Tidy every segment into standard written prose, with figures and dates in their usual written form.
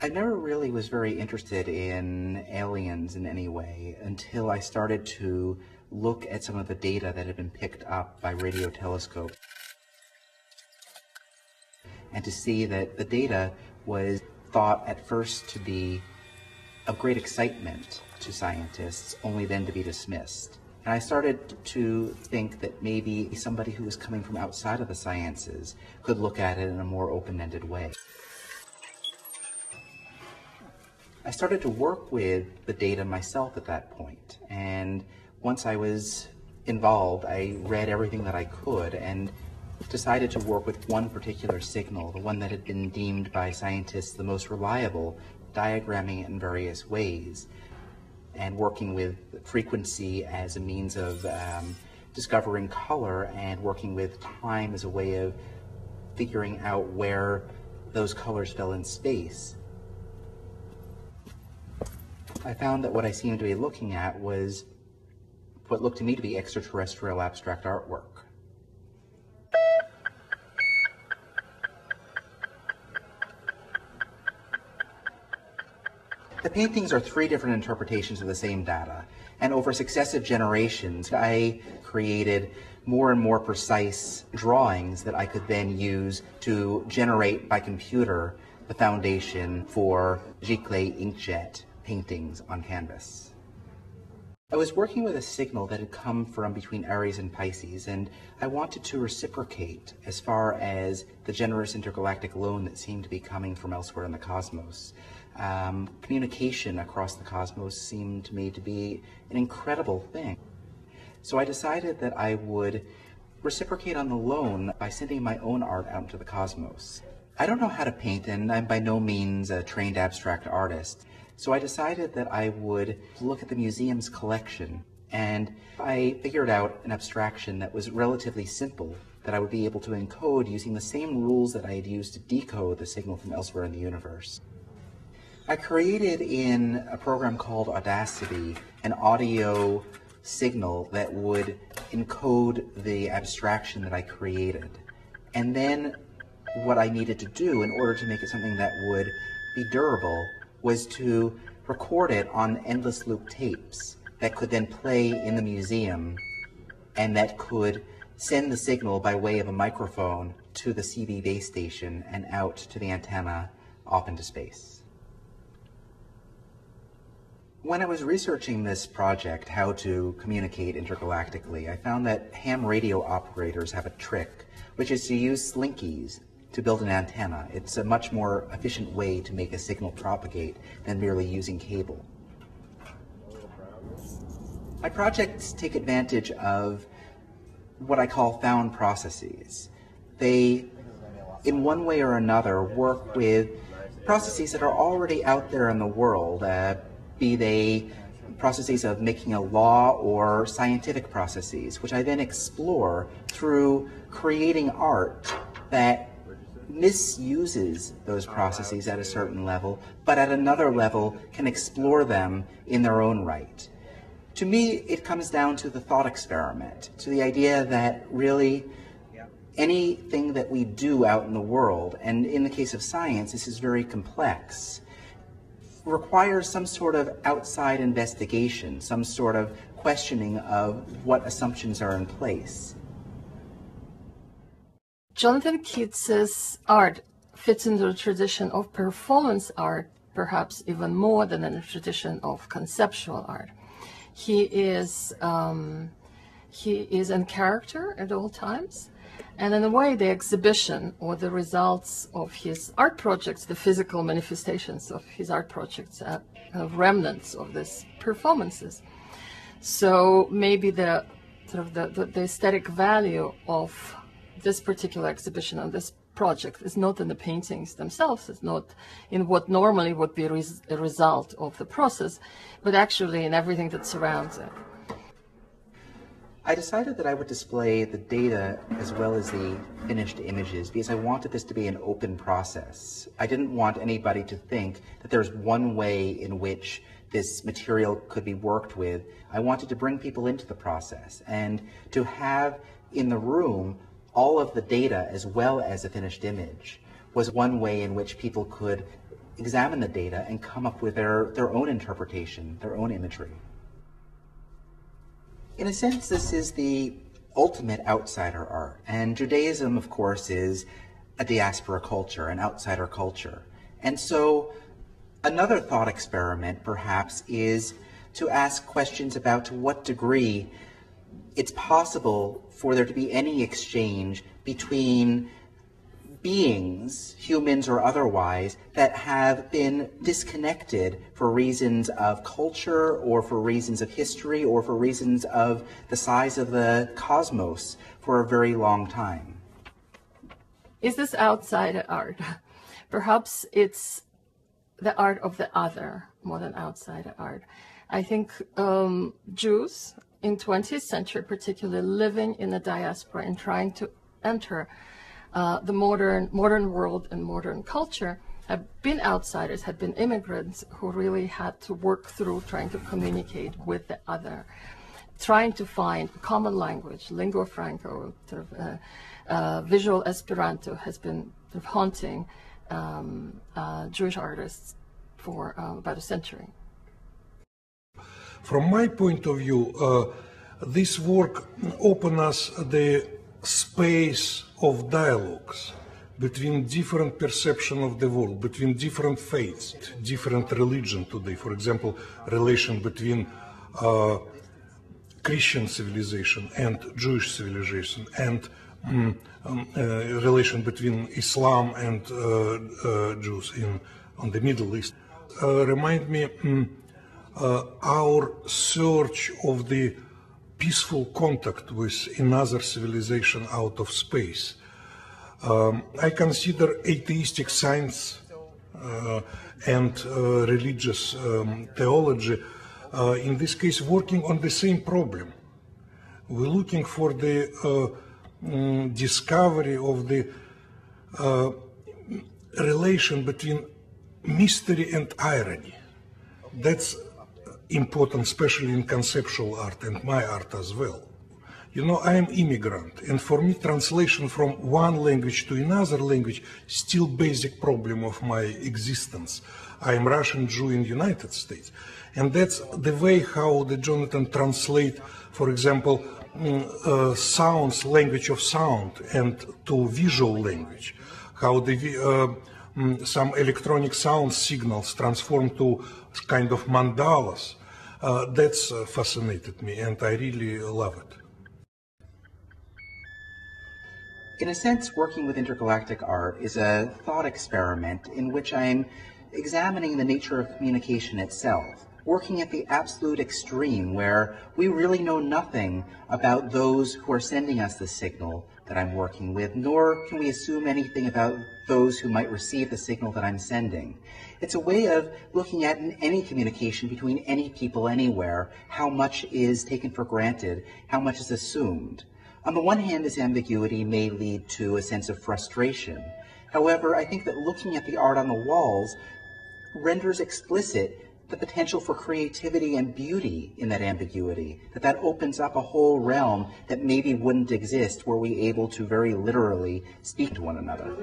I never really was very interested in aliens in any way until I started to look at some of the data that had been picked up by radio telescope, and to see that the data was thought at first to be of great excitement to scientists, only then to be dismissed. And I started to think that maybe somebody who was coming from outside of the sciences could look at it in a more open-ended way. I started to work with the data myself at that point, and once I was involved, I read everything that I could and decided to work with one particular signal, the one that had been deemed by scientists the most reliable, diagramming it in various ways, and working with frequency as a means of discovering color, and working with time as a way of figuring out where those colors fell in space. I found that what I seemed to be looking at was what looked to me to be extraterrestrial abstract artwork. The paintings are three different interpretations of the same data, and over successive generations, I created more and more precise drawings that I could then use to generate by computer the foundation for giclée inkjet paintings on canvas. I was working with a signal that had come from between Aries and Pisces, and I wanted to reciprocate as far as the generous intergalactic loan that seemed to be coming from elsewhere in the cosmos. Communication across the cosmos seemed to me to be an incredible thing. So I decided that I would reciprocate on the loan by sending my own art out into the cosmos. I don't know how to paint, and I'm by no means a trained abstract artist. So I decided that I would look at the museum's collection, and I figured out an abstraction that was relatively simple that I would be able to encode using the same rules that I had used to decode the signal from elsewhere in the universe. I created in a program called Audacity an audio signal that would encode the abstraction that I created. And then what I needed to do in order to make it something that would be durable was to record it on endless loop tapes that could then play in the museum, and that could send the signal by way of a microphone to the CB base station and out to the antenna off into space. When I was researching this project, how to communicate intergalactically, I found that ham radio operators have a trick, which is to use slinkies to build an antenna. It's a much more efficient way to make a signal propagate than merely using cable. My projects take advantage of what I call found processes. They, in one way or another, work with processes that are already out there in the world, be they processes of making a law or scientific processes, which I then explore through creating art that misuses those processes at a certain level, but at another level can explore them in their own right. To me, it comes down to the thought experiment, to the idea that really anything that we do out in the world, and in the case of science, this is very complex, requires some sort of outside investigation, some sort of questioning of what assumptions are in place. Jonathon Keats's art fits into the tradition of performance art, perhaps even more than in the tradition of conceptual art. He is in character at all times, and in a way the exhibition or the results of his art projects, the physical manifestations of his art projects, are kind of remnants of these performances. So maybe the aesthetic value of this particular exhibition and this project is not in the paintings themselves, it's not in what normally would be a result of the process, but actually in everything that surrounds it. I decided that I would display the data as well as the finished images because I wanted this to be an open process. I didn't want anybody to think that there's one way in which this material could be worked with. I wanted to bring people into the process and to have in the room all of the data as well as a finished image was one way in which people could examine the data and come up with their own interpretation, their own imagery. In a sense, this is the ultimate outsider art, and Judaism, of course, is a diaspora culture, an outsider culture. And so another thought experiment, perhaps, is to ask questions about to what degree it's possible for there to be any exchange between beings, humans or otherwise, that have been disconnected for reasons of culture or for reasons of history or for reasons of the size of the cosmos for a very long time. Is this outsider art? Perhaps it's the art of the other more than outsider art. I think Jews in 20th century, particularly living in the diaspora and trying to enter the modern world and modern culture, have been outsiders, have been immigrants who really had to work through trying to communicate with the other, trying to find a common language. Lingua franca, sort of, visual Esperanto has been sort of haunting Jewish artists for about a century. From my point of view, this work opens us the space of dialogues between different perception of the world, between different faiths, different religion today. For example, relation between Christian civilization and Jewish civilization, and relation between Islam and Jews on the Middle East. Remind me our search of the peaceful contact with another civilization out of space. I consider atheistic science and religious theology, in this case, working on the same problem. We're looking for the discovery of the relation between mystery and irony. That's important, especially in conceptual art and my art as well. You know, I am immigrant, and for me, translation from one language to another language still basic problem of my existence. I am Russian Jew in the United States, and that's the way how the Jonathon translate, for example, sounds, language of sound, and to visual language, how the some electronic sound signals transform to kind of mandalas. That's fascinated me, and I really love it. In a sense, working with intergalactic art is a thought experiment in which I'm examining the nature of communication itself, working at the absolute extreme where we really know nothing about those who are sending us the signal that I'm working with, nor can we assume anything about those who might receive the signal that I'm sending. It's a way of looking at in any communication between any people anywhere, how much is taken for granted, how much is assumed. On the one hand, this ambiguity may lead to a sense of frustration. However, I think that looking at the art on the walls renders explicit the potential for creativity and beauty in that ambiguity, that opens up a whole realm that maybe wouldn't exist were we able to very literally speak to one another.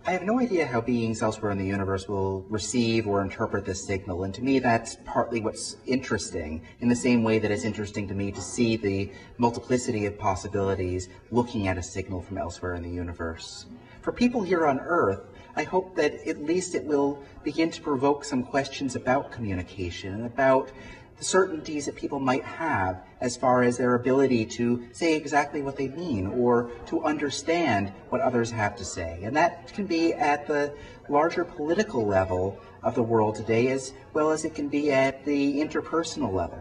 I have no idea how beings elsewhere in the universe will receive or interpret this signal, and to me that's partly what's interesting, in the same way that it's interesting to me to see the multiplicity of possibilities looking at a signal from elsewhere in the universe. For people here on Earth, I hope that at least it will begin to provoke some questions about communication and about the certainties that people might have as far as their ability to say exactly what they mean or to understand what others have to say. And that can be at the larger political level of the world today as well as it can be at the interpersonal level.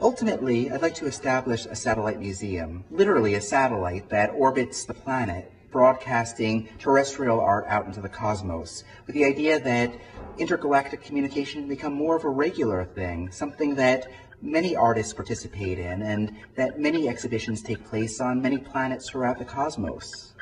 Ultimately, I'd like to establish a satellite museum, literally a satellite that orbits the planet, broadcasting terrestrial art out into the cosmos, with the idea that intergalactic communication can become more of a regular thing, something that many artists participate in, and that many exhibitions take place on many planets throughout the cosmos.